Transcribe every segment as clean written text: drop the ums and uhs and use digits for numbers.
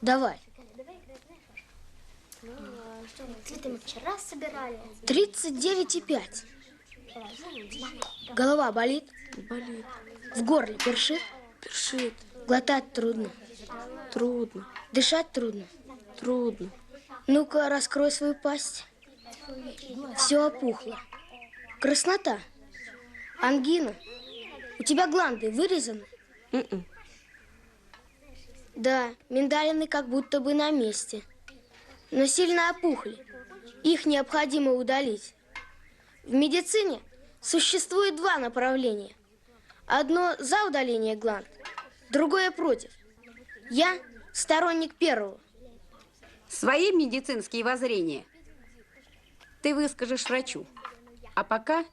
Давай. Цветы мы вчера собирали. 39,5. Голова болит? Болит. В горле першит? Першит. Глотать трудно? Трудно. Дышать трудно? Трудно. Ну-ка, раскрой свою пасть. Все опухло. Краснота. Ангина. У тебя гланды вырезаны? Да, миндалины как будто бы на месте. Но сильно опухли. Их необходимо удалить. В медицине существует два направления. Одно за удаление гланд, другое против. Я сторонник первого. Свои медицинские воззрения ты выскажешь врачу. А пока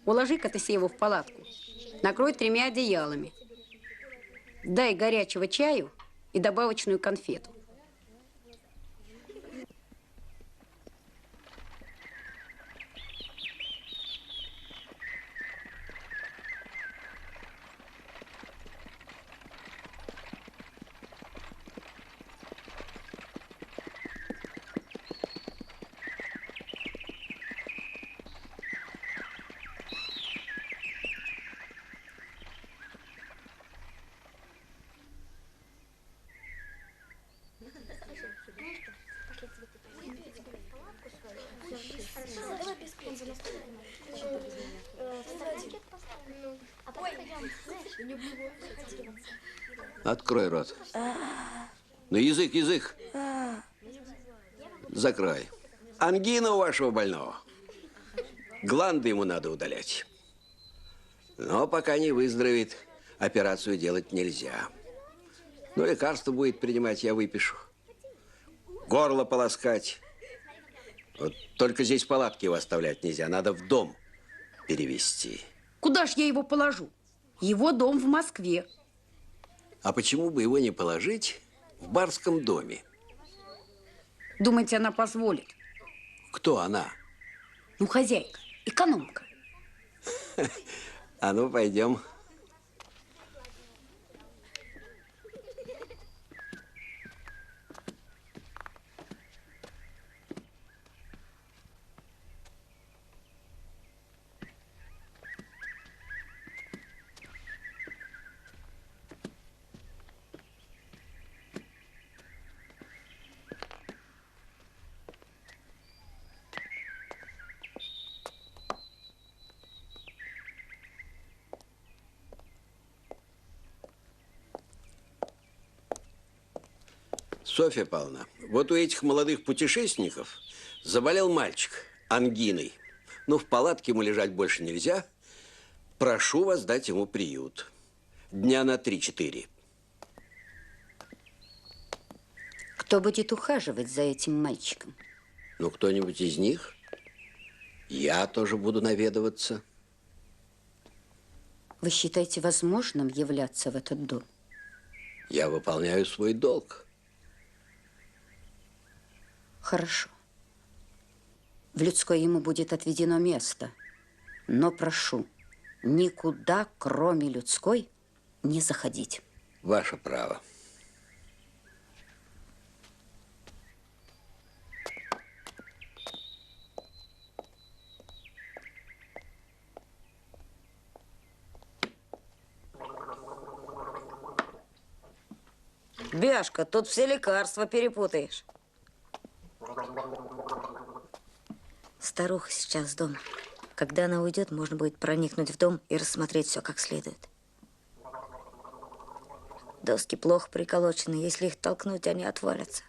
уложи-ка ты Севу в палатку. Накрой 3 одеялами. Дай горячего чаю и добавочную конфету. Открой рот. Ну, язык, язык. Закрой. Ангина у вашего больного. Гланды ему надо удалять. Но пока не выздоровеет, операцию делать нельзя. Ну, лекарство будет принимать, я выпишу. Горло полоскать. Вот только здесь палатки его оставлять нельзя, надо в дом перевезти. Куда ж я его положу? Его дом в Москве. А почему бы его не положить в барском доме? Думаете, она позволит? Кто она? Ну, хозяйка, экономка. А ну, пойдем. Софья Павловна, вот у этих молодых путешественников заболел мальчик ангиной. Ну, в палатке ему лежать больше нельзя. Прошу вас дать ему приют. Дня на 3-4. Кто будет ухаживать за этим мальчиком? Ну, кто-нибудь из них. Я тоже буду наведываться. Вы считаете возможным являться в этот дом? Я выполняю свой долг. Хорошо. В людской ему будет отведено место. Но прошу, никуда, кроме людской, не заходить. Ваше право. Бяшка, тут все лекарства перепутаешь. Старуха сейчас дома. Когда она уйдет, можно будет проникнуть в дом и рассмотреть все как следует. Доски плохо приколочены. Если их толкнуть, они отвалятся.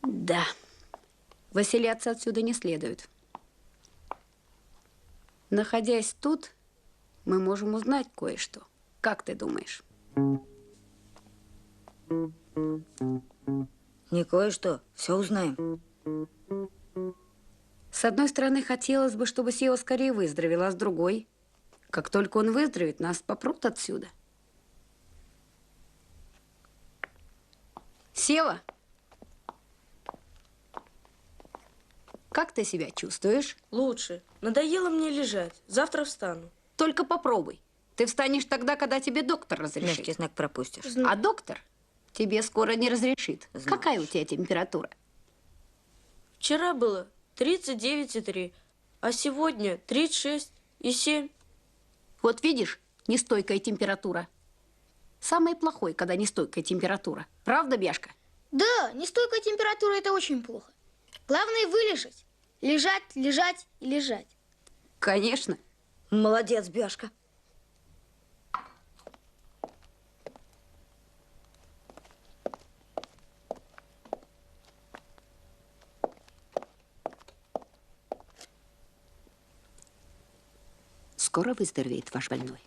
Да. Выселяться отсюда не следует. Находясь тут, мы можем узнать кое-что. Как ты думаешь? Не кое-что. Все узнаем. С одной стороны, хотелось бы, чтобы Сева скорее выздоровел, а с другой, как только он выздоровеет, нас попрут отсюда. Сева? Как ты себя чувствуешь? Лучше. Надоело мне лежать. Завтра встану. Только попробуй. Ты встанешь тогда, когда тебе доктор Мягкий разрешит. знак пропустишь. А доктор тебе скоро не разрешит. Какая у тебя температура? Вчера было 39,3, а сегодня 36,7. Вот видишь, нестойкая температура. Самое плохое, когда нестойкая температура. Правда, Бяшка? Да, нестойкая температура – это очень плохо. Главное вылежать. Лежать, лежать и лежать. Конечно. Молодец, Бяшка. Скоро выздоровеет ваш больной.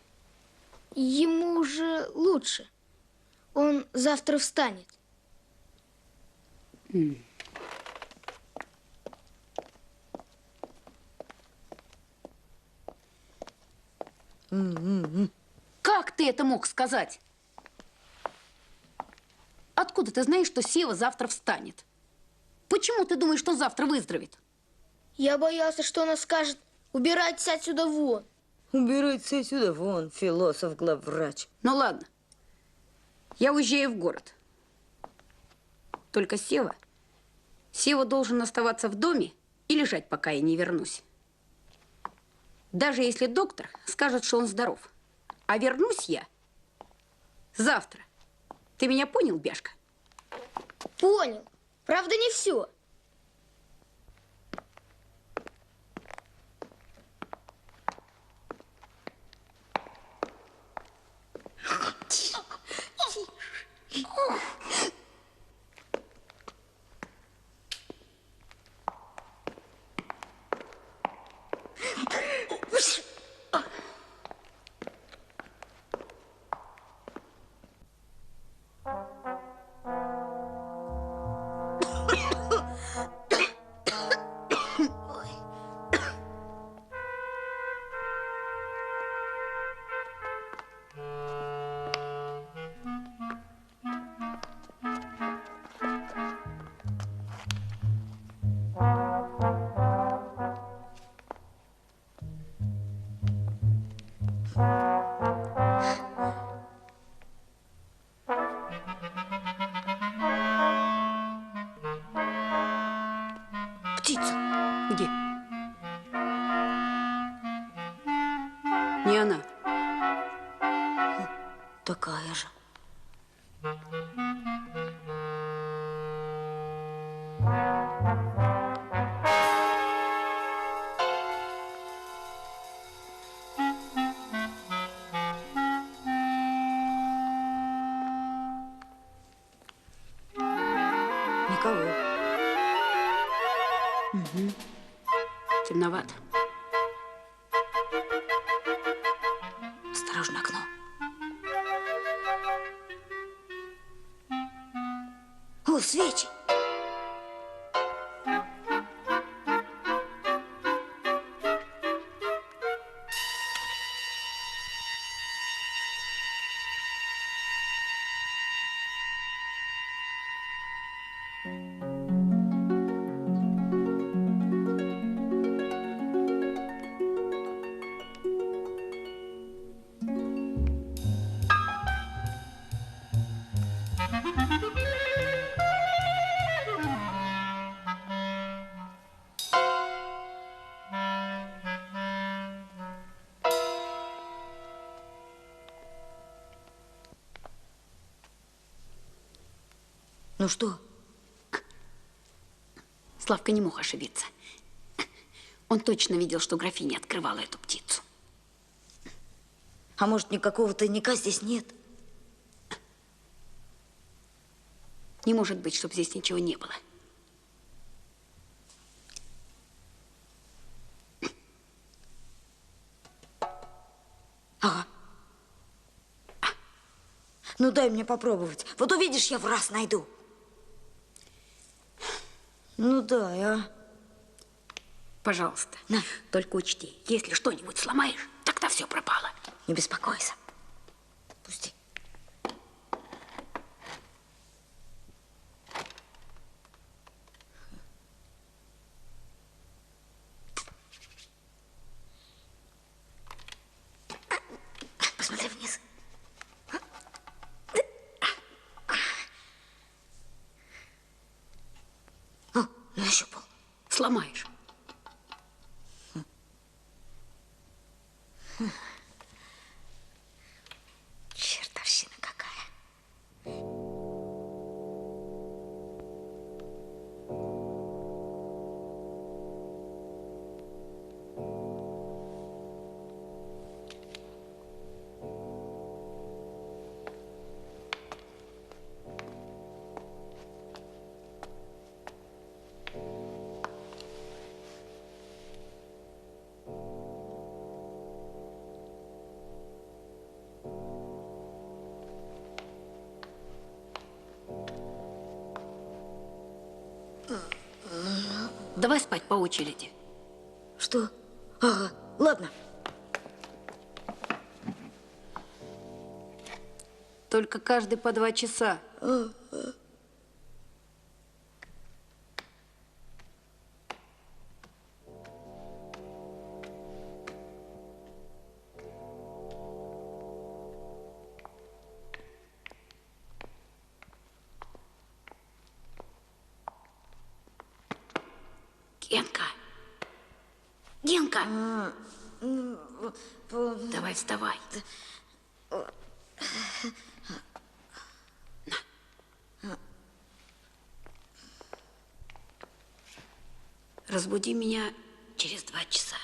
Ему уже лучше. Он завтра встанет. Как ты это мог сказать? Откуда ты знаешь, что Сева завтра встанет? Почему ты думаешь, что завтра выздоровеет? Я боялся, что она скажет: убирайтесь отсюда вон. Убирайтесь отсюда вон, философ, главврач. Ну ладно, я уезжаю в город. Только Сева должен оставаться в доме и лежать, пока я не вернусь. Даже если доктор скажет, что он здоров. А вернусь я завтра. Ты меня понял, Бяшка? Понял. Правда, не все. Птица. Где? Не она. Такая же. Никого. Темновато. Осторожно, окно. О, свечи! Ну что? Славка не мог ошибиться. Он точно видел, что графиня открывала эту птицу. А может, никакого тайника здесь нет? Не может быть, чтобы здесь ничего не было. Ага. Ну, дай мне попробовать. Вот увидишь, я в раз найду. Ну, дай, а. Пожалуйста. На. Только учти, если что-нибудь сломаешь, тогда все пропало. Не беспокойся. Пусти. Посмотри вниз. О, нащупал. Сломаешь. Чертовщина какая. Давай спать по очереди. Что? Ага, ладно. Только каждый по 2 часа. Генка! Генка! Давай вставай. Разбуди меня через 2 часа.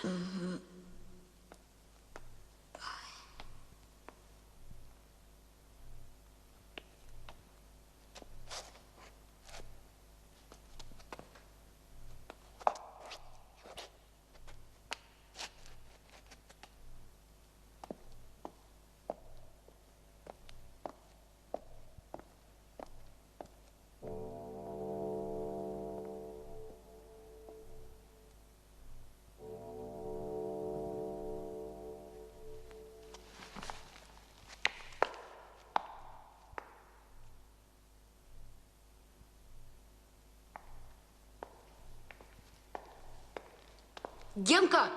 Генка!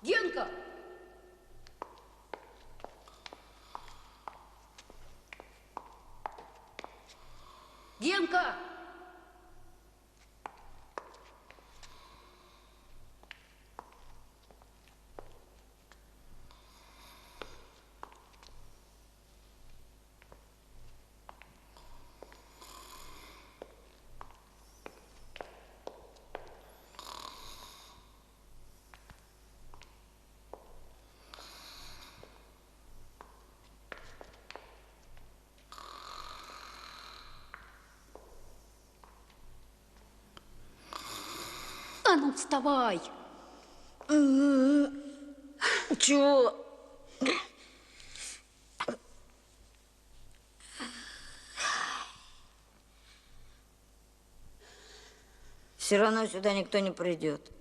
Генка! Генка! А ну, вставай! Чего? Все равно сюда никто не придет.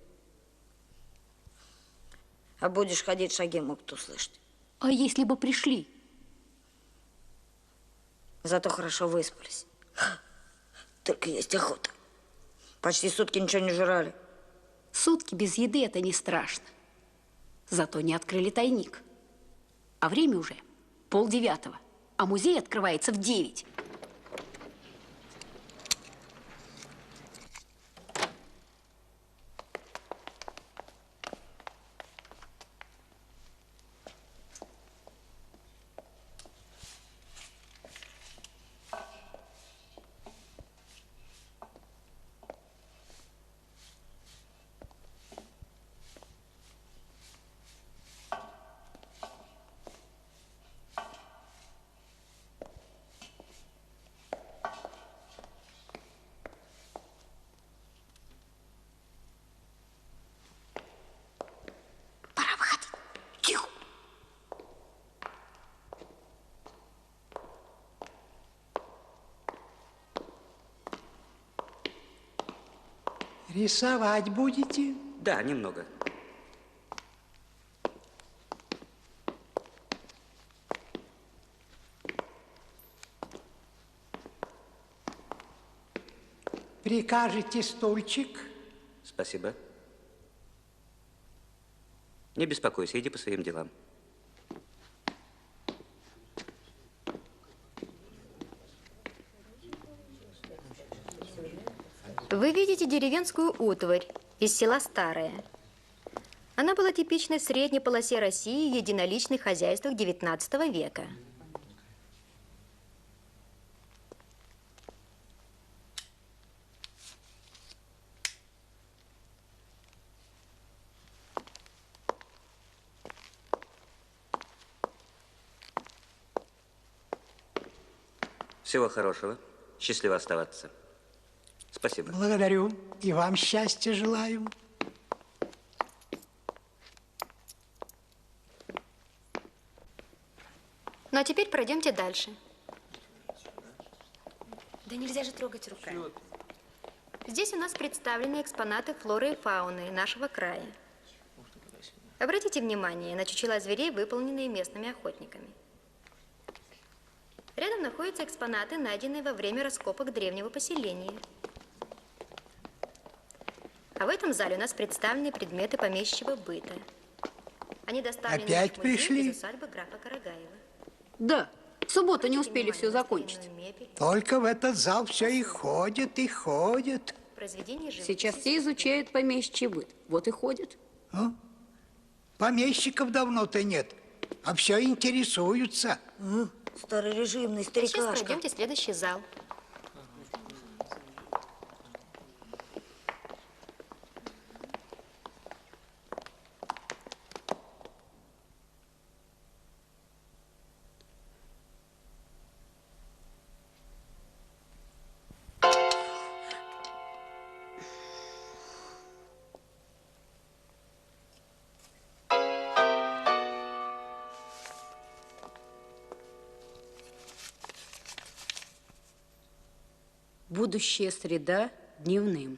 А будешь ходить, шаги могут услышать. А если бы пришли? Зато хорошо выспались. Только есть охота. Почти сутки ничего не жрали. Сутки без еды – это не страшно. Зато не открыли тайник. А время уже 8:30, а музей открывается в 9. Пора выходить. Тихо. Рисовать будете? Да, немного. Прикажете стульчик? Спасибо. Не беспокойся, иди по своим делам. Вы видите деревенскую утварь из села Старое. Она была типичной в средней полосе России в единоличных хозяйствах XIX века. Всего хорошего. Счастливо оставаться. Спасибо. Благодарю. И вам счастья желаю. Ну а теперь пройдемте дальше. Да нельзя же трогать руками. Здесь у нас представлены экспонаты флоры и фауны нашего края. Обратите внимание на чучела зверей, выполненные местными охотниками. Рядом находятся экспонаты, найденные во время раскопок древнего поселения. А в этом зале у нас представлены предметы помещичьего быта. Они доставлены Опять в наш музей пришли? из усадьбы графа Карагаева. Да, в субботу не успели все закончить. Только в этот зал все и ходят, и ходят. Произведения живописи. Сейчас все изучают помещичий быт. Вот и ходят. А? Помещиков давно-то нет, а все интересуются. Старорежимный Сейчас старикашка. пройдемте в следующий зал. Будущая среда дневным.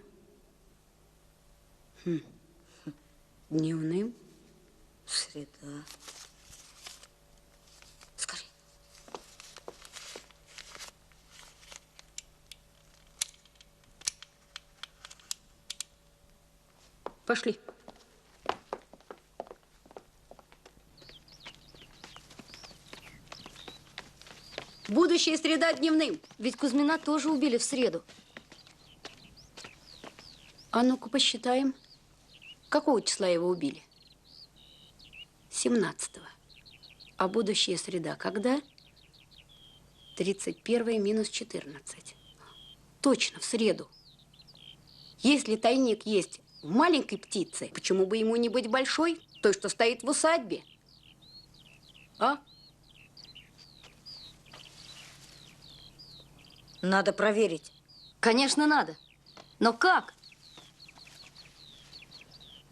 Дневным? Среда. Скажи. Пошли. Будущая среда дневным. Ведь Кузьмина тоже убили в среду. А ну-ка посчитаем. Какого числа его убили? 17-го. А будущая среда когда? 31 минус 14. Точно, в среду. Если тайник есть в маленькой птице, почему бы ему не быть большой, той, что стоит в усадьбе? А? Надо проверить. Конечно, надо. Но как?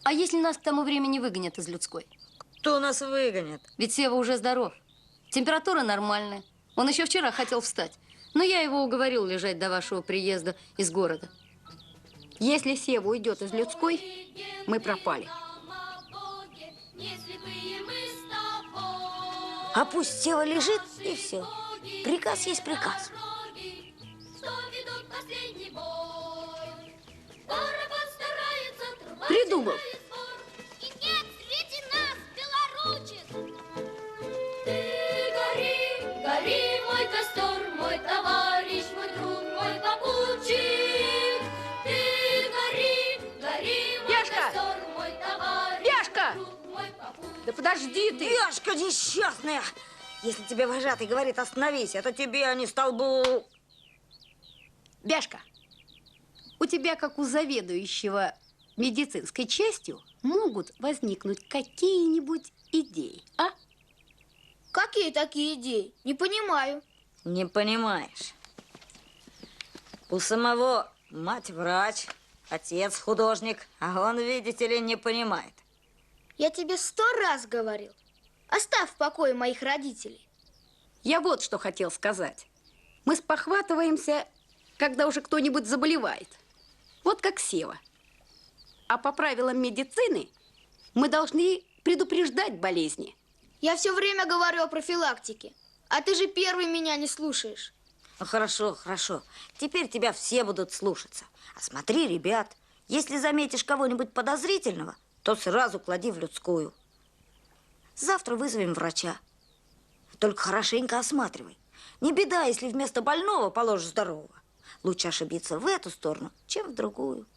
А если нас к тому времени выгонят из людской? Кто нас выгонит? Ведь Сева уже здоров. Температура нормальная. Он еще вчера хотел встать. Но я его уговорил лежать до вашего приезда из города. Если Сева уйдет из людской, мы пропали. А пусть Сева лежит, и все. Приказ есть приказ. Придумал. Ты гори, гори, мой костер, мой товарищ, мой друг, мой попутчик. Ты гори, гори, мой Яшка! костер, мой товарищ, Яшка! друг, мой попутчик. Да подожди ты! Яшка несчастная! Если тебе вожатый говорит остановись, это тебе, а не столбу. Бяшка, у тебя, как у заведующего медицинской частью, могут возникнуть какие-нибудь идеи, а? Какие такие идеи? Не понимаю. Не понимаешь. У самого мать врач, отец художник, а он, видите ли, не понимает. Я тебе 100 раз говорил. Оставь в покое моих родителей. Я вот что хотел сказать. Мы спохватываемся, когда уже кто-нибудь заболевает. Вот как Сева. А по правилам медицины мы должны предупреждать болезни. Я все время говорю о профилактике. А ты же первый меня не слушаешь. Ну, хорошо, хорошо. Теперь тебя все будут слушаться. А смотри, ребят, если заметишь кого-нибудь подозрительного, то сразу клади в людскую. Завтра вызовем врача. Только хорошенько осматривай. Не беда, если вместо больного положишь здорового. Лучше ошибиться в эту сторону, чем в другую.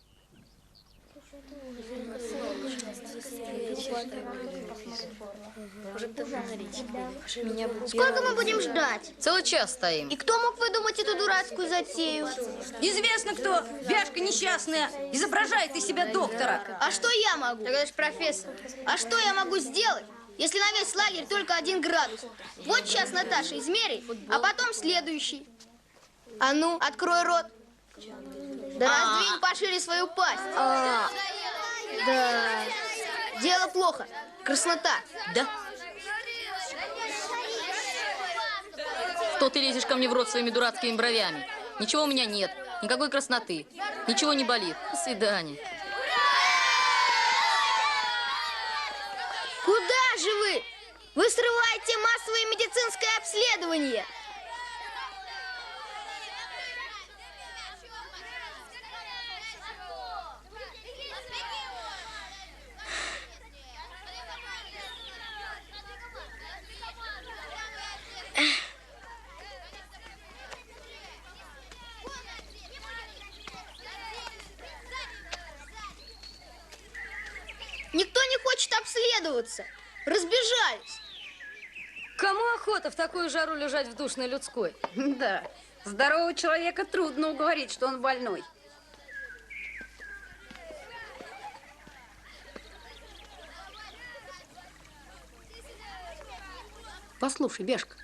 Сколько мы будем ждать? Целый час стоим. И кто мог выдумать эту дурацкую затею? Известно кто. Бяшка несчастная. Изображает из себя доктора. А что я могу? Тогда же профессор. А что я могу сделать, если на весь лагерь только 1 градус? Вот сейчас Наташа измерит, а потом следующий. А ну, открой рот. Да раздвинь пошире свою пасть. Да. Дело плохо. Краснота. Да? Что ты лезешь ко мне в рот своими дурацкими бровями? Ничего у меня нет. Никакой красноты. Ничего не болит. До свидания. Куда же вы? Вы срываете массовое медицинское обследование. Никто не хочет обследоваться. Разбежались. Кому охота в такую жару лежать в душной людской? Да, здорового человека трудно уговорить, что он больной. Послушай, Бяшка.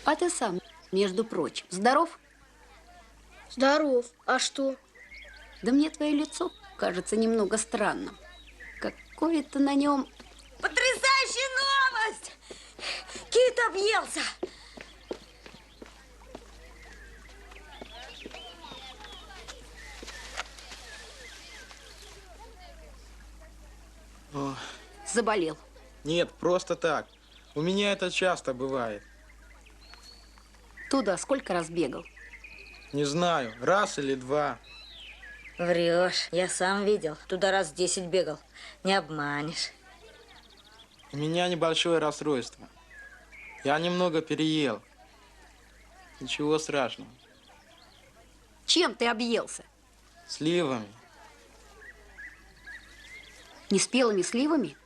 А ты сам, между прочим, здоров? Здоров. А что? Да мне твое лицо кажется немного странным. Какое-то на нем... Потрясающая новость! Кит объелся! Заболел. Нет, просто так. У меня это часто бывает. Туда сколько раз бегал? Не знаю, раз или 2. Врешь, я сам видел. Туда раз 10 бегал. Не обманешь. У меня небольшое расстройство. Я немного переел. Ничего страшного. Чем ты объелся? Сливами. Неспелыми сливами?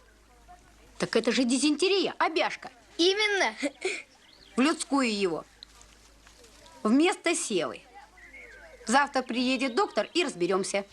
Так это же дизентерия, Бяшка. Именно. В людскую его. Вместо севы. Завтра приедет доктор и разберемся.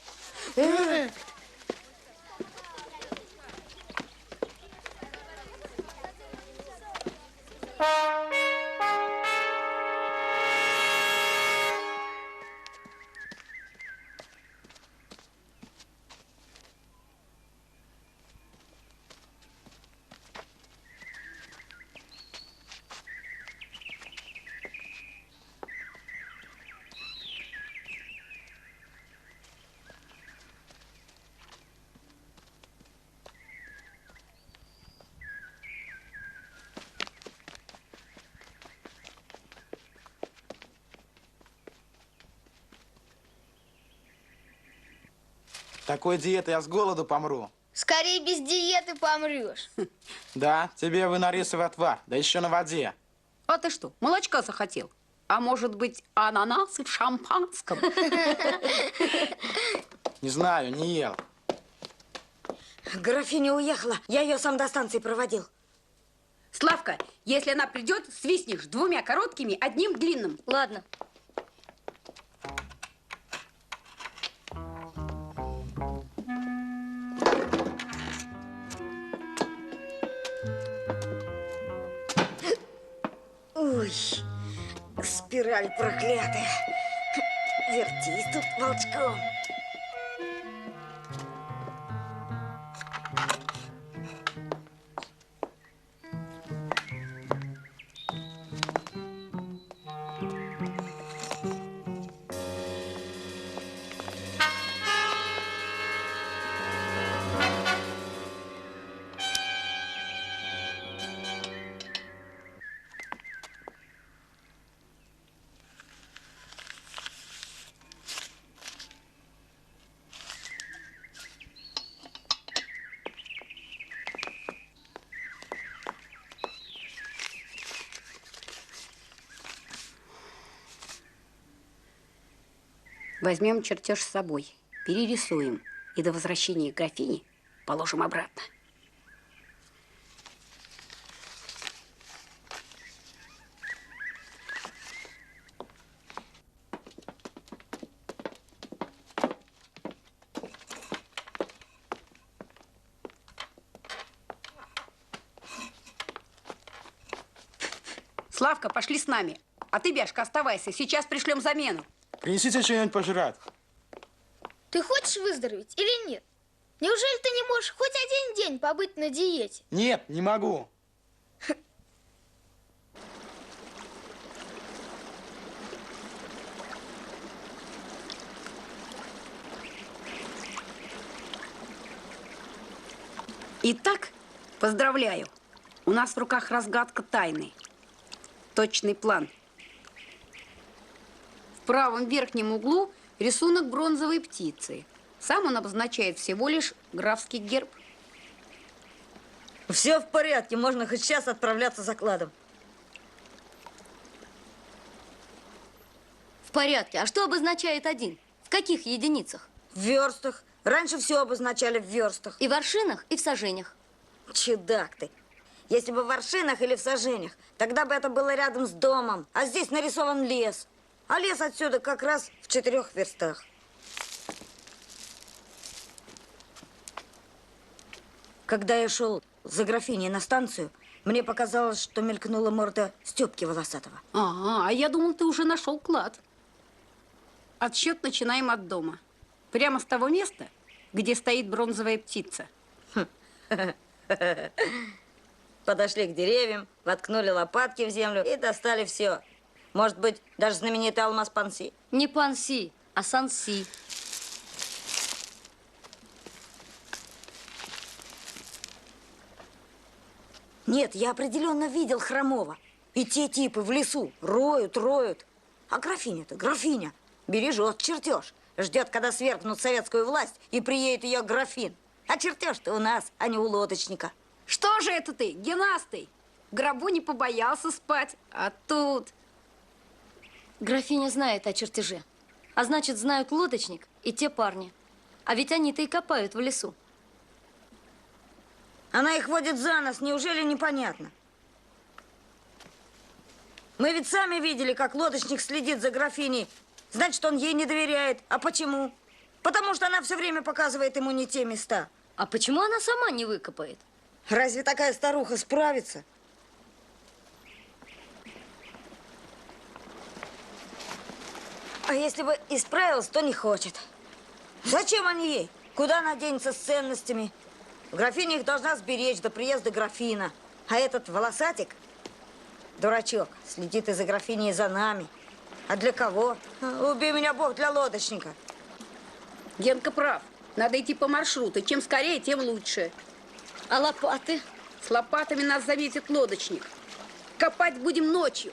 Такой диеты я с голоду помру. Скорее без диеты помрешь. Да, тебе вынорисовый отвар, да еще на воде. А ты что, молочка захотел? А может быть, ананасы в шампанском? Не знаю, не ел. Графиня уехала. Я ее сам до станции проводил. Славка, если она придет, свистнешь 2 короткими, 1 длинным. Ладно. Ой, спираль проклятая. Вертись тут волчком. Возьмем чертеж с собой, перерисуем и до возвращения графини положим обратно. Славка, пошли с нами. А ты, Бяшка, оставайся. Сейчас пришлем замену. Принесите что-нибудь пожрать. Ты хочешь выздороветь или нет? Неужели ты не можешь хоть один день побыть на диете? Нет, не могу. Итак, поздравляю. У нас в руках разгадка тайны. Точный план. В правом верхнем углу рисунок бронзовой птицы. Сам он обозначает всего лишь графский герб. Все в порядке, можно хоть сейчас отправляться за кладом. В порядке. А что обозначает 1? В каких единицах? В верстах. Раньше все обозначали в верстах. И в аршинах, и в саженях. Чудак ты. Если бы в аршинах или в саженях, тогда бы это было рядом с домом. А здесь нарисован лес. А лес отсюда как раз в 4 верстах. Когда я шел за графиней на станцию, мне показалось, что мелькнула морда Степки Волосатого. А я думал, ты уже нашел клад. Отсчет начинаем от дома. Прямо с того места, где стоит бронзовая птица. Подошли к деревьям, воткнули лопатки в землю и достали все. Может быть, даже знаменитый алмаз Панси. Не Панси, а Санси. Нет, я определенно видел Хромова. И те типы в лесу роют. А графиня-то, графиня, бережет чертеж. Ждет, когда свергнут советскую власть и приедет ее графин. А чертеж-то у нас, а не у лодочника. Что же это ты, генастый? В гробу не побоялся спать, а тут... Графиня знает о чертеже. А значит, знают лодочник и те парни. А ведь они-то и копают в лесу. Она их водит за нос, неужели непонятно? Мы ведь сами видели, как лодочник следит за графиней. Значит, он ей не доверяет. А почему? Потому что она все время показывает ему не те места. А почему она сама не выкопает? Разве такая старуха справится? А если бы и справилась, то не хочет. Зачем они ей? Куда она денется с ценностями? Графиня их должна сберечь до приезда графина. А этот волосатик, дурачок, следит и за графиней, и за нами. А для кого? Убей меня, Бог, для лодочника. Генка прав. Надо идти по маршруту. Чем скорее, тем лучше. А лопаты? С лопатами нас заметит лодочник. Копать будем ночью.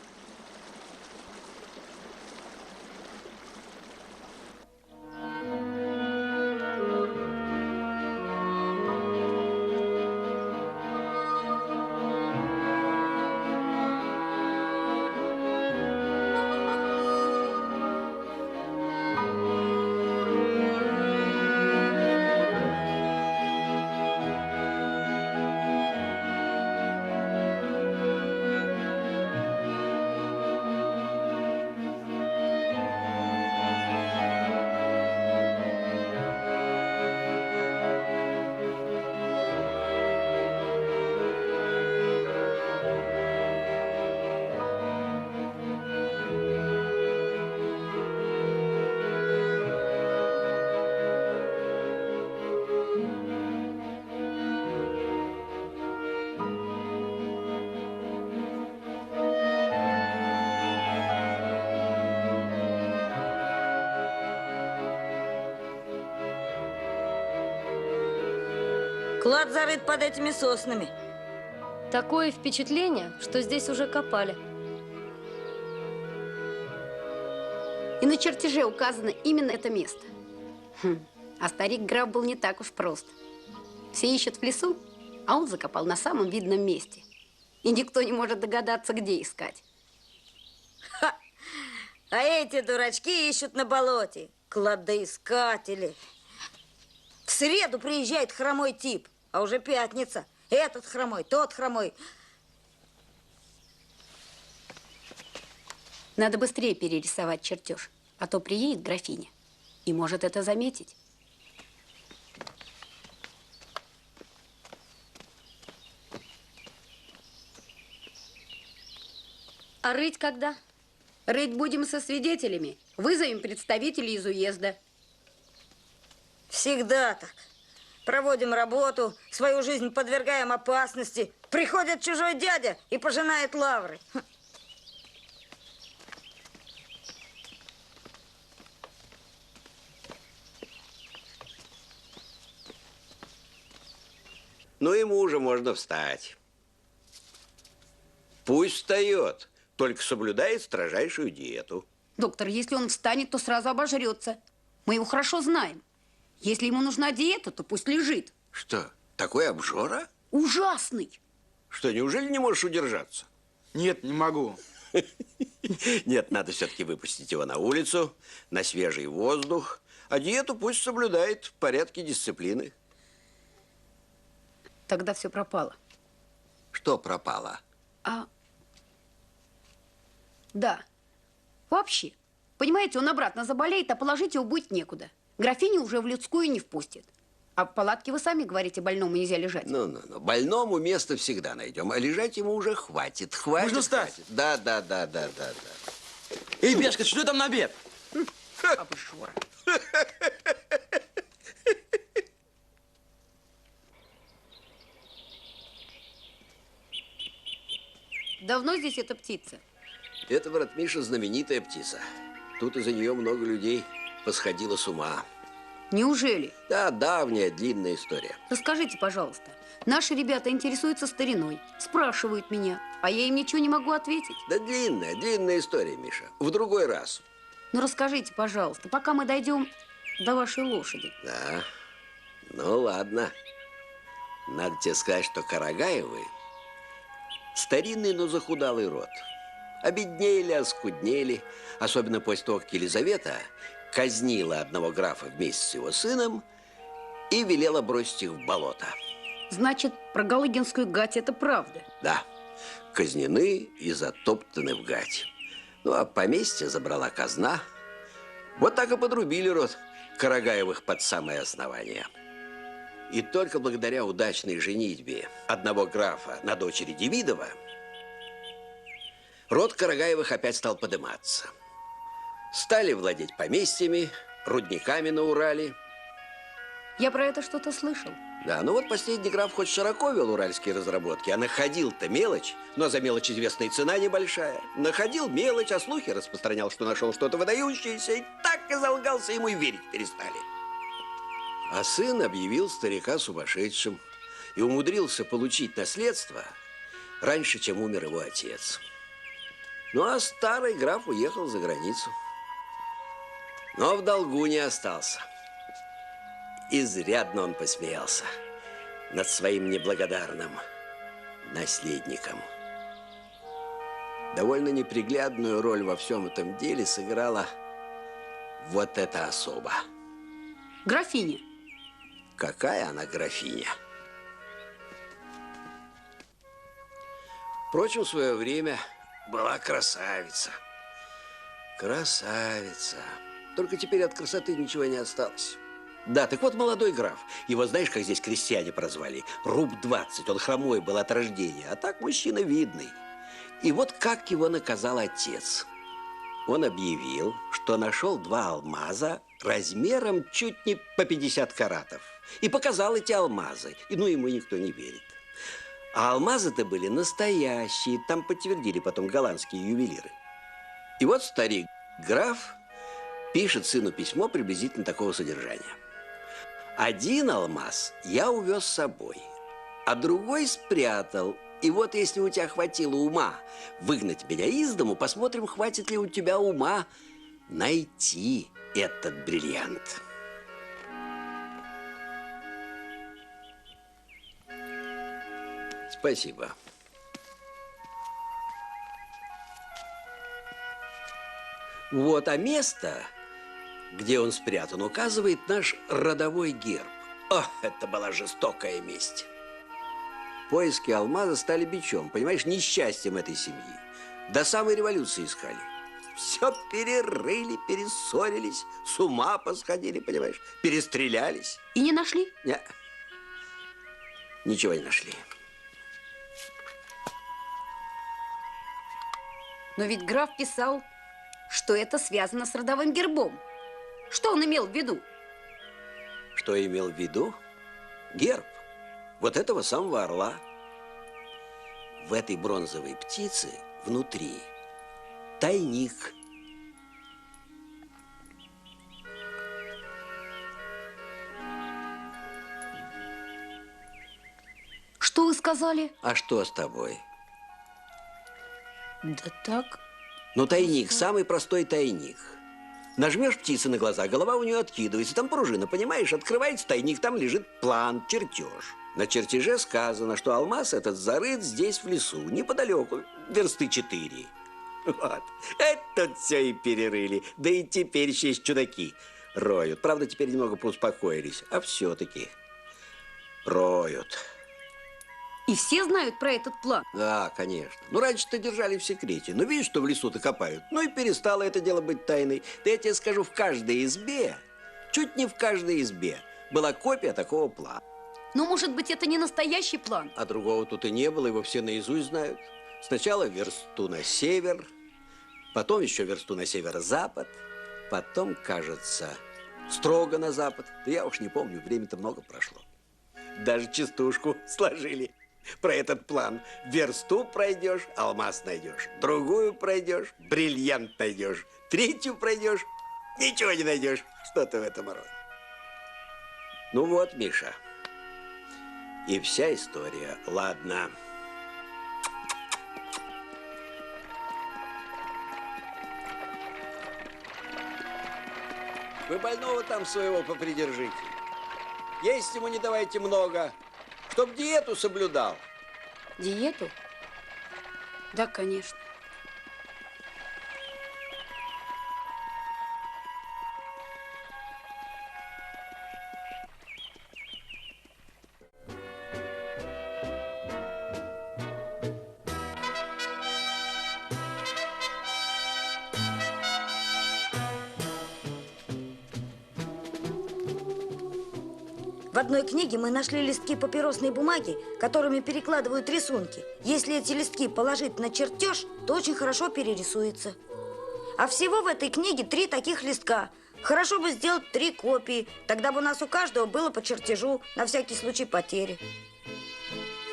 Клад зарыт под этими соснами. Такое впечатление, что здесь уже копали. И на чертеже указано именно это место. А старик-граф был не так уж прост. Все ищут в лесу, а он закопал на самом видном месте. И никто не может догадаться, где искать. А эти дурачки ищут на болоте. кладоискатели. В среду приезжает хромой тип, а уже пятница. Этот хромой, тот хромой. Надо быстрее перерисовать чертеж, а то приедет графиня и может это заметить. А рыть когда? Рыть будем со свидетелями. Вызовем представителей из уезда. Всегда так. Проводим работу, свою жизнь подвергаем опасности. Приходит чужой дядя и пожинает лавры. Ну, ему уже можно встать. Пусть встает, только соблюдает строжайшую диету. Доктор, если он встанет, то сразу обожрется. Мы его хорошо знаем. Если ему нужна диета, то пусть лежит. Что, такой обжора? Ужасный. Что, неужели не можешь удержаться? Нет, не могу. Нет, надо все-таки выпустить его на улицу, на свежий воздух. А диету пусть соблюдает в порядке дисциплины. Тогда все пропало. Что пропало? Да. Вообще. Понимаете, он обратно заболеет, а положить его будет некуда. Графиня уже в людскую не впустит. А в палатке вы сами говорите, больному нельзя лежать. Ну. Больному место всегда найдем, а лежать ему уже хватит. Хватит. Можно встать? Хватит. Да. Эй, Бешка, что там на обед? Обжора. Давно здесь эта птица? Это, брат Миша, знаменитая птица. Тут из-за нее много людей посходило с ума. Неужели? Да, давняя, длинная история. Расскажите, пожалуйста. Наши ребята интересуются стариной, спрашивают меня, а я им ничего не могу ответить. Да длинная история, Миша. В другой раз. Ну, расскажите, пожалуйста, пока мы дойдем до вашей лошади. Да. Ну, ладно. Надо тебе сказать, что Карагаевы старинный, но захудалый род. Обеднели, оскуднели, особенно после того, как Елизавета казнила одного графа вместе с его сыном и велела бросить их в болото. Значит, про Галыгинскую гать это правда? Да, казнены и затоптаны в гать. Ну, а поместье забрала казна. Вот так и подрубили род Карагаевых под самое основание. И только благодаря удачной женитьбе одного графа на дочери Демидова род Карагаевых опять стал подниматься. Стали владеть поместьями, рудниками на Урале. Я про это что-то слышал. Да, ну вот последний граф хоть широко вел уральские разработки, а находил-то мелочь, но за мелочь известная цена небольшая. Находил мелочь, а слухи распространял, что нашел что-то выдающееся, и так и залгался, ему и верить перестали. А сын объявил старика сумасшедшим и умудрился получить наследство раньше, чем умер его отец. Ну, а старый граф уехал за границу. Но в долгу не остался. Изрядно он посмеялся над своим неблагодарным наследником. Довольно неприглядную роль во всем этом деле сыграла вот эта особа. Графиня. Какая она графиня? Впрочем, в свое время была красавица. Красавица. Только теперь от красоты ничего не осталось. Да, так вот молодой граф. Его знаешь, как здесь крестьяне прозвали? Руб 20. Он хромой был от рождения, а так мужчина видный. И вот как его наказал отец. Он объявил, что нашел 2 алмаза размером чуть не по 50 каратов. И показал эти алмазы. И ну ему никто не верит. А алмазы-то были настоящие. Там подтвердили потом голландские ювелиры. И вот старик граф пишет сыну письмо приблизительно такого содержания. 1 алмаз я увез с собой, а другой спрятал. И вот если у тебя хватило ума выгнать меня из дому, посмотрим, хватит ли у тебя ума найти этот бриллиант. Спасибо. Вот, а место где он спрятан, указывает наш родовой герб. Ох, это была жестокая месть. Поиски алмаза стали бичом, понимаешь, несчастьем этой семьи. До самой революции искали. Все перерыли, перессорились, с ума посходили, понимаешь, перестрелялись. И не нашли? Нет, ничего не нашли. Но ведь граф писал, что это связано с родовым гербом. Что он имел в виду? Что имел в виду? Герб. Вот этого самого орла. В этой бронзовой птице внутри тайник. Что вы сказали? А что с тобой? Да так. Ну, тайник, самый простой тайник. Нажмешь птице на глаза, голова у нее откидывается, там пружина, понимаешь? Открывается тайник, там лежит план, чертеж. На чертеже сказано, что алмаз этот зарыт здесь, в лесу, неподалеку, версты 4. Вот. Это тут все и перерыли. Да и теперь еще есть чудаки роют. Правда, теперь немного поуспокоились, а все-таки роют. И все знают про этот план? Да, конечно. Ну, раньше-то держали в секрете. Ну, видишь, что в лесу-то копают. Ну, и перестало это дело быть тайной. Да я тебе скажу, в каждой избе, чуть не в каждой избе, была копия такого плана. Но, может быть, это не настоящий план? А другого тут и не было, его все наизусть знают. Сначала версту на север, потом еще версту на северо-запад, потом, кажется, строго на запад. Да я уж не помню, время-то много прошло. Даже частушку сложили про этот план. Версту пройдешь, алмаз найдешь. Другую пройдешь, бриллиант найдешь. Третью пройдешь, ничего не найдешь. Что-то в этом роде. Ну вот, Миша, и вся история. Ладно. Вы больного там своего попридержите. Есть ему не давайте много, чтоб диету соблюдал. Диету? Да, конечно. В одной книге мы нашли листки папиросной бумаги, которыми перекладывают рисунки. Если эти листки положить на чертеж, то очень хорошо перерисуется. А всего в этой книге 3 таких листка. Хорошо бы сделать 3 копии, тогда бы у нас у каждого было по чертежу, на всякий случай потери.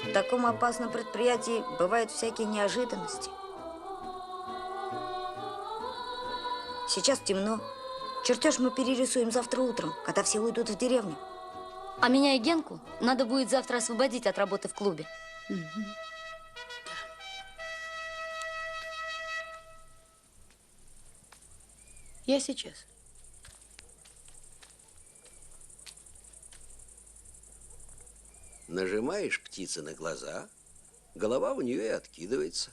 В таком опасном предприятии бывают всякие неожиданности. Сейчас темно. Чертеж мы перерисуем завтра утром, когда все уйдут в деревню. А меня и Генку надо будет завтра освободить от работы в клубе. Я сейчас. Нажимаешь птице на глаза, голова у нее и откидывается.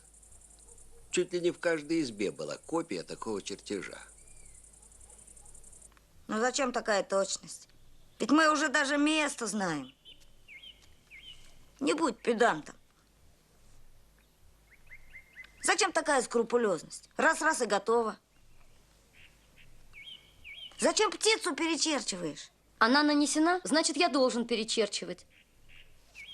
Чуть ли не в каждой избе была копия такого чертежа. Ну зачем такая точность? Ведь мы уже даже место знаем. Не будь педантом. Зачем такая скрупулезность? Раз-раз и готово. Зачем птицу перечерчиваешь? Она нанесена, значит, я должен перечерчивать.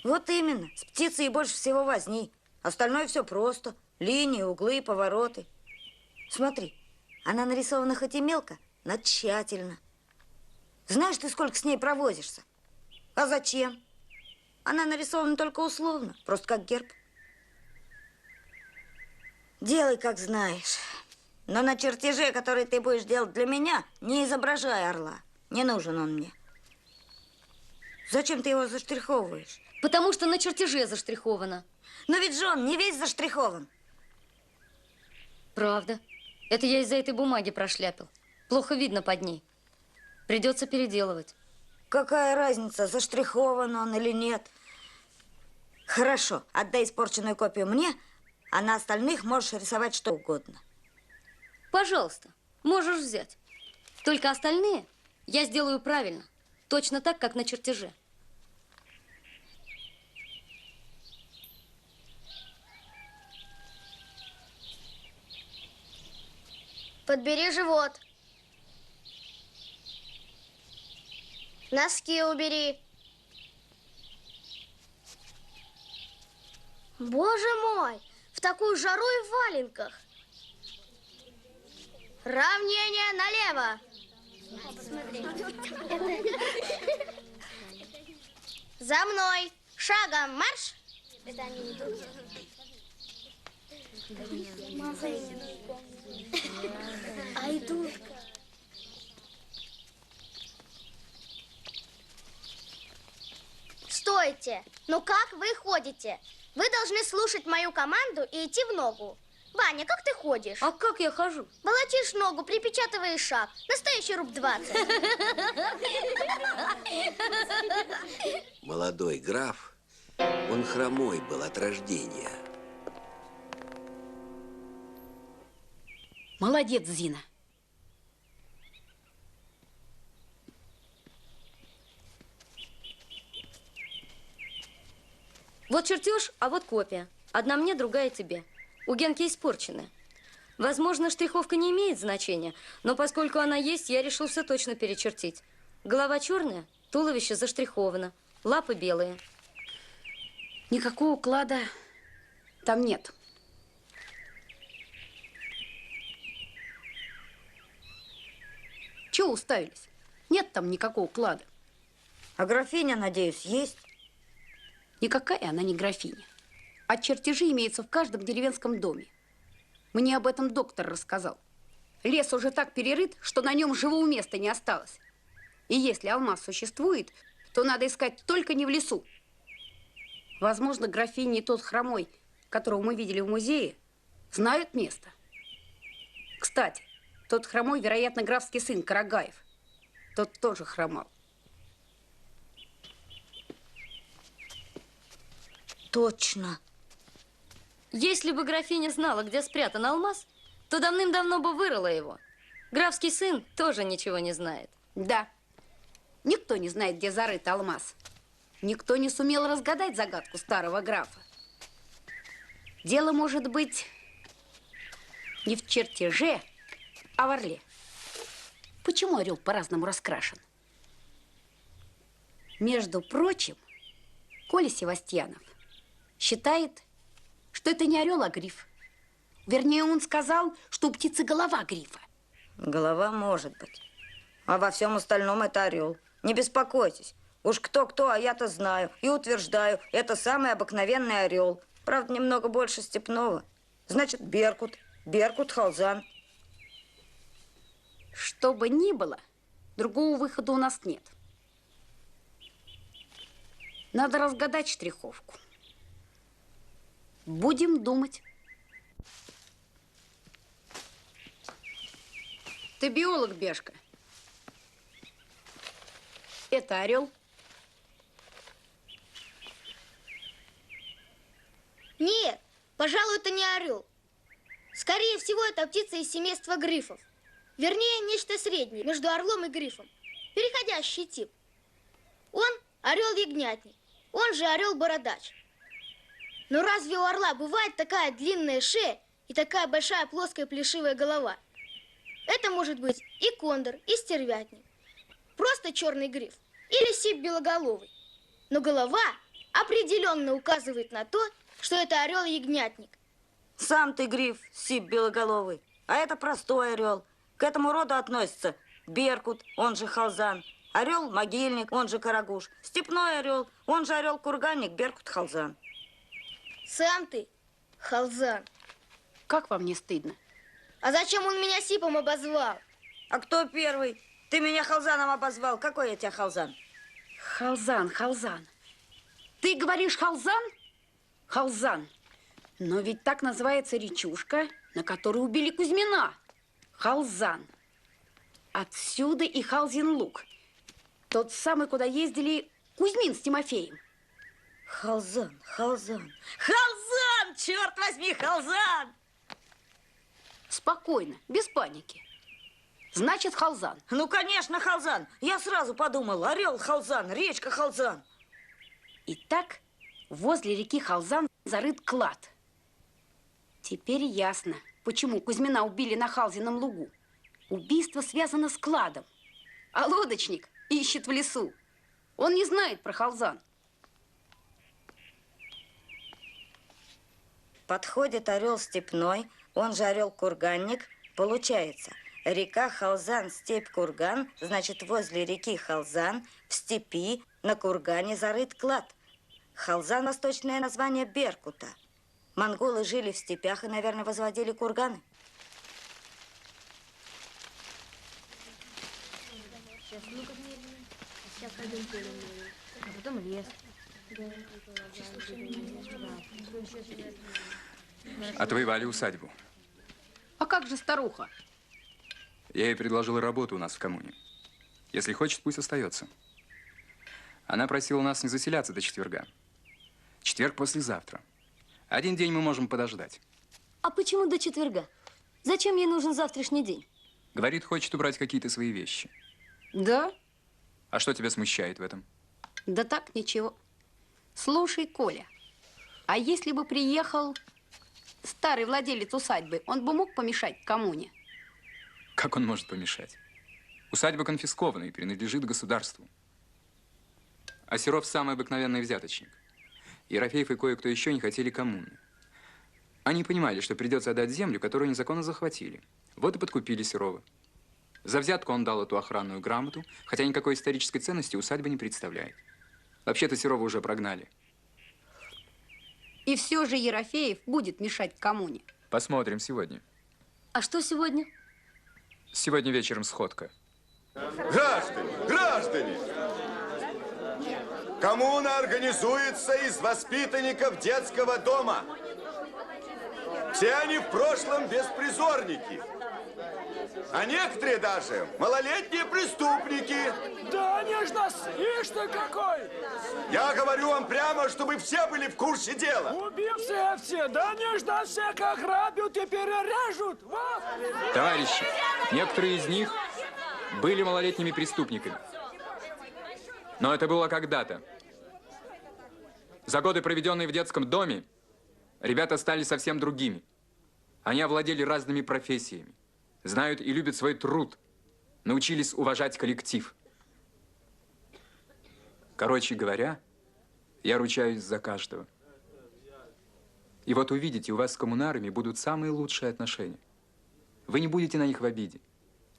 Вот именно. С птицей больше всего возни. Остальное все просто. Линии, углы, повороты. Смотри, она нарисована хоть и мелко, но тщательно. Знаешь ты, сколько с ней провозишься? А зачем? Она нарисована только условно, просто как герб. Делай, как знаешь. Но на чертеже, который ты будешь делать для меня, не изображай орла. Не нужен он мне. Зачем ты его заштриховываешь? Потому что на чертеже заштриховано. Но ведь же он не весь заштрихован. Правда. Это я из-за этой бумаги прошляпил. Плохо видно под ней. Придется переделывать. Какая разница, заштрихован он или нет? Хорошо, отдай испорченную копию мне, а на остальных можешь рисовать что угодно. Пожалуйста, можешь взять. Только остальные я сделаю правильно. Точно так, как на чертеже. Подбери живот. Носки убери. Боже мой, в такую жару и в валенках. Равнение налево. За мной. Шагом марш. Стойте! Ну как вы ходите? Вы должны слушать мою команду и идти в ногу. Ваня, как ты ходишь? А как я хожу? Волочишь ногу, припечатываешь шаг. Настоящий руб 20. Молодой граф, он хромой был от рождения. Молодец, Зина. Вот чертеж, а вот копия. Одна мне, другая тебе. У Генки испорченная. Возможно, штриховка не имеет значения, но поскольку она есть, я решил все точно перечертить. Голова черная, туловище заштриховано, лапы белые. Никакого уклада там нет. Чего уставились? Нет там никакого уклада. А графиня, надеюсь, есть? Никакая она не графиня. А чертежи имеются в каждом деревенском доме. Мне об этом доктор рассказал. Лес уже так перерыт, что на нем живого места не осталось. И если алмаз существует, то надо искать только не в лесу. Возможно, графиня и тот хромой, которого мы видели в музее, знают место. Кстати, тот хромой, вероятно, графский сын Карагаев. Тот тоже хромал. Точно. Если бы графиня знала, где спрятан алмаз, то давным-давно бы вырыла его. Графский сын тоже ничего не знает. Да. Никто не знает, где зарыт алмаз. Никто не сумел разгадать загадку старого графа. Дело может быть не в чертеже, а в орле. Почему орел по-разному раскрашен? Между прочим, Коля Севастьянов считает, что это не орел, а гриф. Вернее, он сказал, что у птицы голова грифа. Голова может быть. А во всем остальном это орел. Не беспокойтесь. Уж кто-кто, а я-то знаю. И утверждаю, это самый обыкновенный орел. Правда, немного больше степного. Значит, беркут. Беркут халзан. Что бы ни было, другого выхода у нас нет. Надо разгадать штриховку. Будем думать. Ты биолог, Бешка. Это орел. Нет, пожалуй, это не орел. Скорее всего, это птица из семейства грифов. Вернее, нечто среднее между орлом и грифом. Переходящий тип. Он орел-ягнятник, он же орел-бородач. Но разве у орла бывает такая длинная шея и такая большая плоская плешивая голова? Это может быть и кондор, и стервятник. Просто черный гриф или сип белоголовый. Но голова определенно указывает на то, что это орел-ягнятник. Сам ты гриф, сип белоголовый. А это простой орел. К этому роду относится беркут, он же халзан. Орел-могильник, он же карагуш. Степной орел, он же орел-курганник, беркут-халзан. Сам ты халзан. Как вам не стыдно? А зачем он меня сипом обозвал? А кто первый? Ты меня халзаном обозвал. Какой я тебя халзан? Халзан, халзан. Ты говоришь халзан? Халзан. Но ведь так называется речушка, на которой убили Кузьмина. Халзан. Отсюда и Халзин-Луг. Тот самый, куда ездили Кузьмин с Тимофеем. Халзан, халзан. Халзан! Черт возьми, халзан! Спокойно, без паники. Значит, Халзан. Ну, конечно, Халзан. Я сразу подумал, орел Халзан, речка Халзан. Итак, возле реки Халзан зарыт клад. Теперь ясно, почему Кузьмина убили на Халзином лугу. Убийство связано с кладом. А лодочник ищет в лесу. Он не знает про Халзан. Подходит орел степной, он же орел-курганник. Получается, река Халзан, степь Курган, значит, возле реки Халзан, в степи, на кургане зарыт клад. Халзан – восточное название Беркута. Монголы жили в степях и, наверное, возводили курганы. А потом лес. Отвоевали усадьбу. А как же старуха? Я ей предложил работу у нас в коммуне. Если хочет, пусть остается. Она просила нас не заселяться до четверга. Четверг послезавтра. Один день мы можем подождать. А почему до четверга? Зачем ей нужен завтрашний день? Говорит, хочет убрать какие-то свои вещи. Да? А что тебя смущает в этом? Да так, ничего. Слушай, Коля, а если бы приехал старый владелец усадьбы, он бы мог помешать коммуне? Как он может помешать? Усадьба конфискована и принадлежит государству. А Серов самый обыкновенный взяточник. Ерофеев и кое-кто еще не хотели коммуны. Они понимали, что придется отдать землю, которую незаконно захватили. Вот и подкупили Серова. За взятку он дал эту охранную грамоту, хотя никакой исторической ценности усадьба не представляет. Вообще-то Серова уже прогнали. И все же Ерофеев будет мешать коммуне. Посмотрим сегодня. А что сегодня? Сегодня вечером сходка. Граждане! Коммуна организуется из воспитанников детского дома. Все они в прошлом беспризорники. А некоторые даже малолетние преступники. Да, нежно, ишь ты какой! Я говорю вам прямо, чтобы все были в курсе дела. Убивцы все, да нежно, всех ограбят и перережут. Вот. Товарищи, некоторые из них были малолетними преступниками. Но это было когда-то. За годы, проведенные в детском доме, ребята стали совсем другими. Они овладели разными профессиями, знают и любят свой труд, научились уважать коллектив. Короче говоря, я ручаюсь за каждого. И вот увидите, у вас с коммунарами будут самые лучшие отношения. Вы не будете на них в обиде.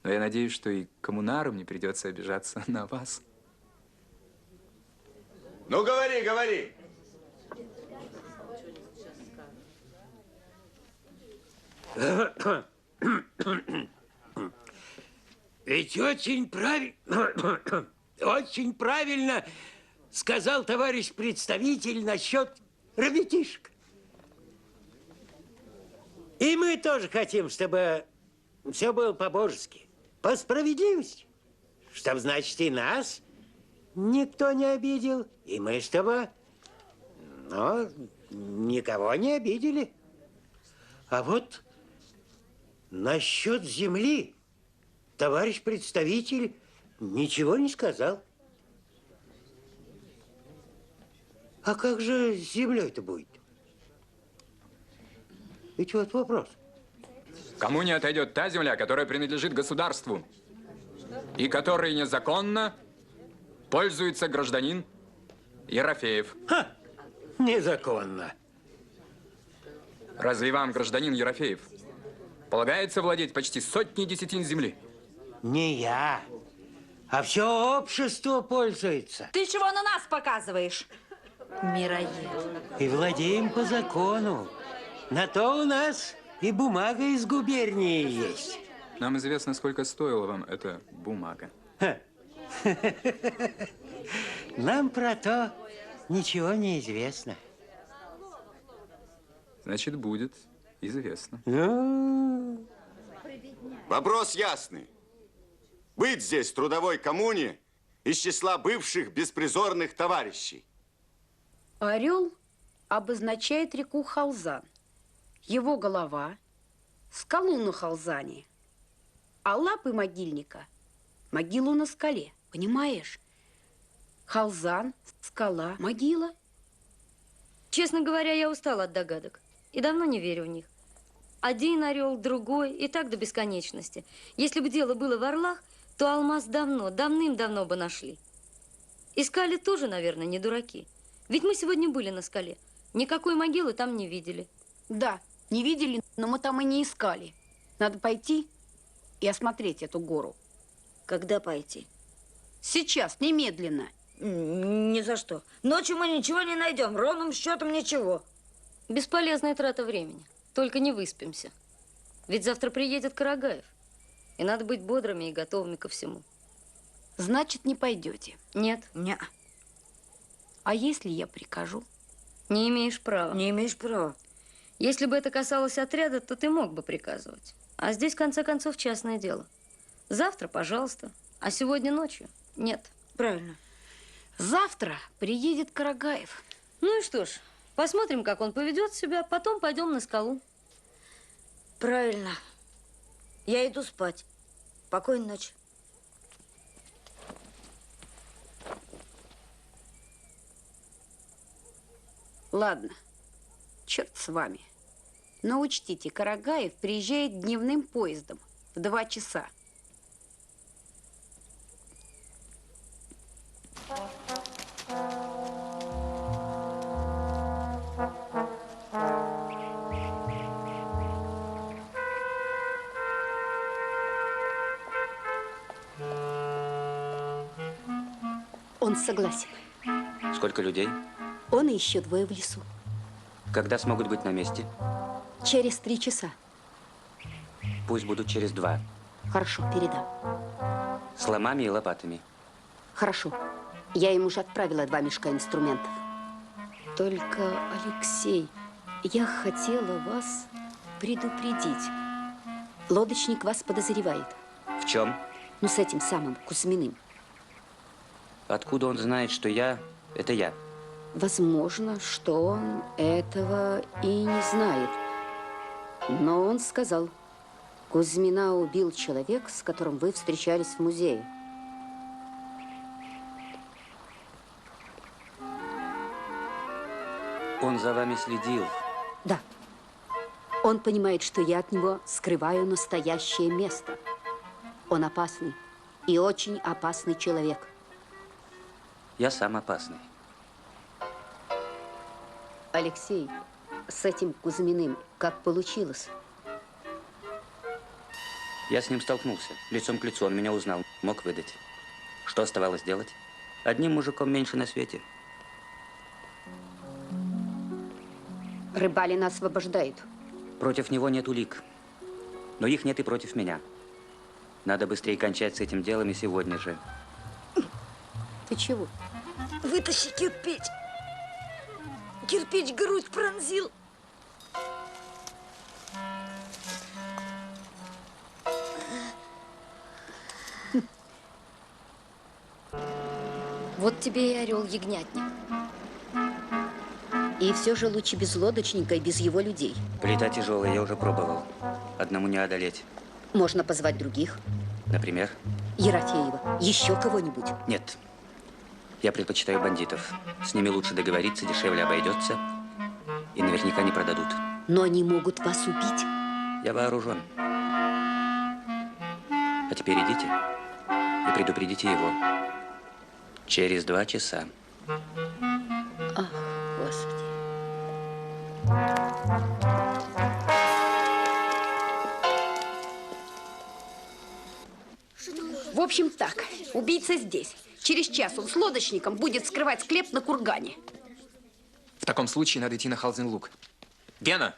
Но я надеюсь, что и коммунарам не придется обижаться на вас. Ну, говори. Ведь очень правильно сказал товарищ представитель насчет ребятишек. И мы тоже хотим, чтобы все было по-божески, по справедливости. Чтоб, значит, и нас никто не обидел, и мы, чтобы, никого не обидели. А вот насчет земли товарищ представитель ничего не сказал. А как же с землей-то будет? Ведь вот вопрос. Кому не отойдет та земля, которая принадлежит государству, и которой незаконно пользуется гражданин Ерофеев? Незаконно. Разве вам, гражданин Ерофеев, полагается владеть почти сотней десятин земли? Не я, а все общество пользуется. Ты чего на нас показываешь? Мироед. И владеем по закону. На то у нас и бумага из губернии есть. Нам известно, сколько стоила вам эта бумага. Нам про то ничего не известно. Значит, будет известно. Вопрос ясный. Быть здесь в трудовой коммуне из числа бывших беспризорных товарищей. Орел обозначает реку Халзан. Его голова – скалу на Халзане. А лапы могильника – могилу на скале, понимаешь? Халзан, скала, могила. Честно говоря, я устала от догадок и давно не верю в них. Один орел, другой, и так до бесконечности. Если бы дело было в орлах, то алмаз давным-давно бы нашли. Искали тоже, наверное, не дураки. Ведь мы сегодня были на скале. Никакой могилы там не видели. Да, не видели, но мы там и не искали. Надо пойти и осмотреть эту гору. Когда пойти? Сейчас, немедленно. Ни за что. Ночью мы ничего не найдем, ровным счетом ничего. Бесполезная трата времени. Только не выспимся. Ведь завтра приедет Карагаев. И надо быть бодрыми и готовыми ко всему. Значит, не пойдете? Нет. Не. А если я прикажу? Не имеешь права. Не имеешь права. Если бы это касалось отряда, то ты мог бы приказывать. А здесь, в конце концов, частное дело. Завтра, пожалуйста. А сегодня ночью? Нет. Правильно. Завтра приедет Карагаев. Ну и что ж, посмотрим, как он поведет себя, потом пойдем на скалу. Правильно. Я иду спать. Покойной ночи. Ладно, черт с вами. Но учтите, Карагаев приезжает дневным поездом в 2 часа. Он согласен. Сколько людей? Он и еще 2 в лесу. Когда смогут быть на месте? Через 3 часа. Пусть будут через 2. Хорошо, передам. С ломами и лопатами. Хорошо. Я им уже отправила 2 мешка инструментов. Только, Алексей, я хотела вас предупредить. Лодочник вас подозревает. В чем? Ну, с этим самым Кузьминым. Откуда он знает, что я – это я? Возможно, что он этого и не знает. Но он сказал, Кузьмина убил человек, с которым вы встречались в музее. Он за вами следил. Да. Он понимает, что я от него скрываю настоящее место. Он опасный и очень опасный человек. Я сам опасный. Алексей, с этим Кузьминым как получилось? Я с ним столкнулся. Лицом к лицу он меня узнал. Мог выдать. Что оставалось делать? Одним мужиком меньше на свете. Рыбалина освобождают. Против него нет улик. Но их нет и против меня. Надо быстрее кончать с этим делом и сегодня же. Ты чего? Вытащи кирпич. Кирпич грудь пронзил. Вот тебе и орел-ягнятник. И все же лучше без лодочника и без его людей. Плита тяжелая, я уже пробовал. Одному не одолеть. Можно позвать других. Например? Ерофеева. Еще кого-нибудь. Нет. Я предпочитаю бандитов. С ними лучше договориться, дешевле обойдется. И наверняка не продадут. Но они могут вас убить. Я вооружен. А теперь идите и предупредите его. Через 2 часа. Ах, Господи. В общем, так. Убийца здесь. Через час он с лодочником будет скрывать склеп на кургане. В таком случае надо идти на Халзин-Луг. Гена!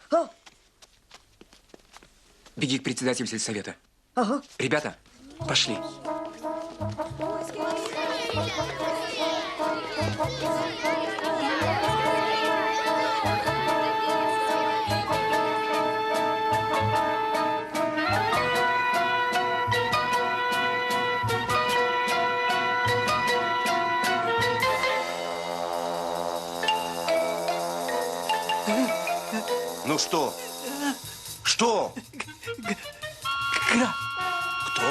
Беги к председателю сельсовета. Ага. Ребята, пошли. Ну что? Что? Граф. Кто?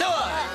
Давай!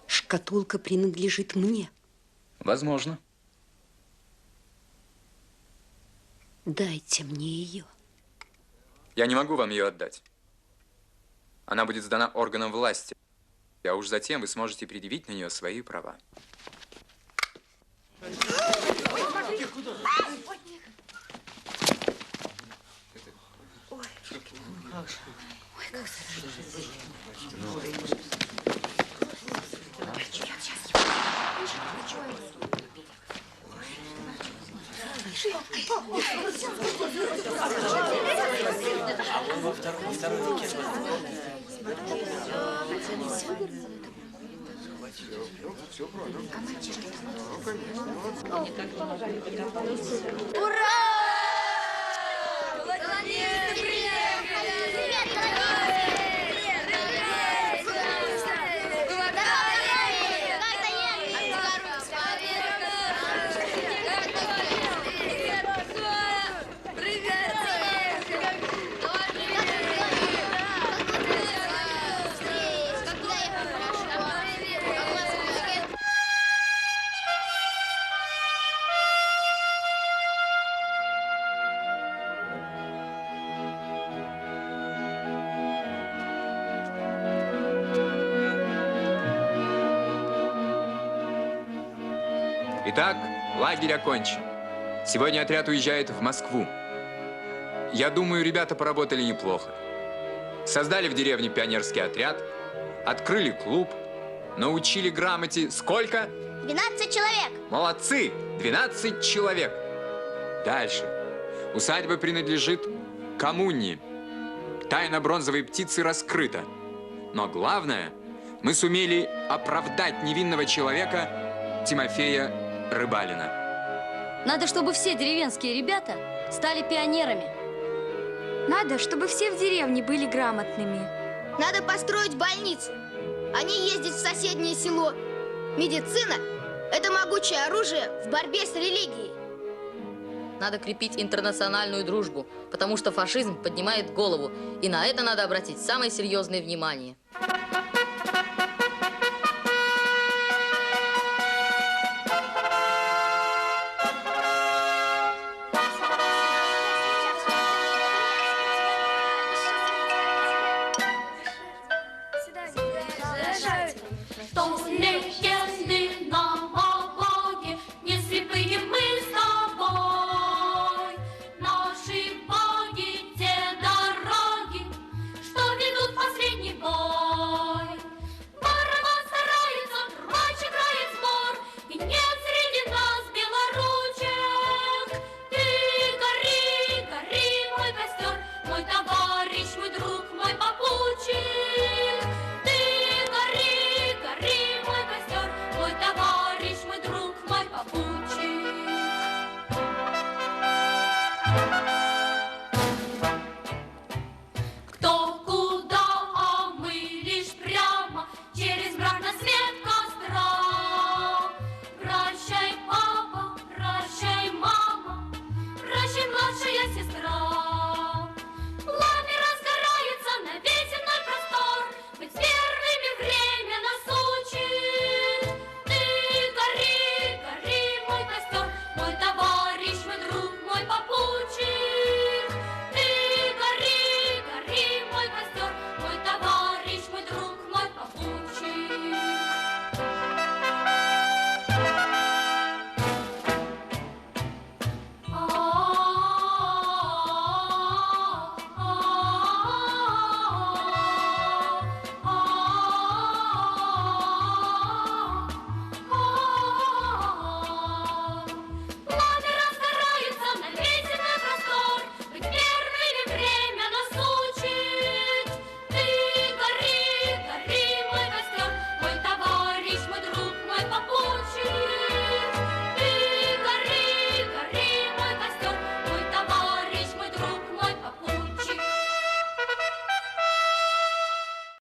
Шкатулка принадлежит мне. Возможно. Дайте мне ее. Я не могу вам ее отдать. Она будет сдана органам власти, а уж затем вы сможете предъявить на нее свои права. Ура! Итак, лагерь окончен. Сегодня отряд уезжает в Москву. Я думаю, ребята поработали неплохо. Создали в деревне пионерский отряд, открыли клуб, научили грамоте сколько? 12 человек. Молодцы! 12 человек. Дальше. Усадьба принадлежит коммуне. Тайна бронзовой птицы раскрыта. Но главное, мы сумели оправдать невинного человека Тимофея Рыбалина. Надо, чтобы все деревенские ребята стали пионерами. Надо, чтобы все в деревне были грамотными. Надо построить больницы, а не ездить в соседнее село. Медицина – это могучее оружие в борьбе с религией. Надо крепить интернациональную дружбу, потому что фашизм поднимает голову, и на это надо обратить самое серьезное внимание. Том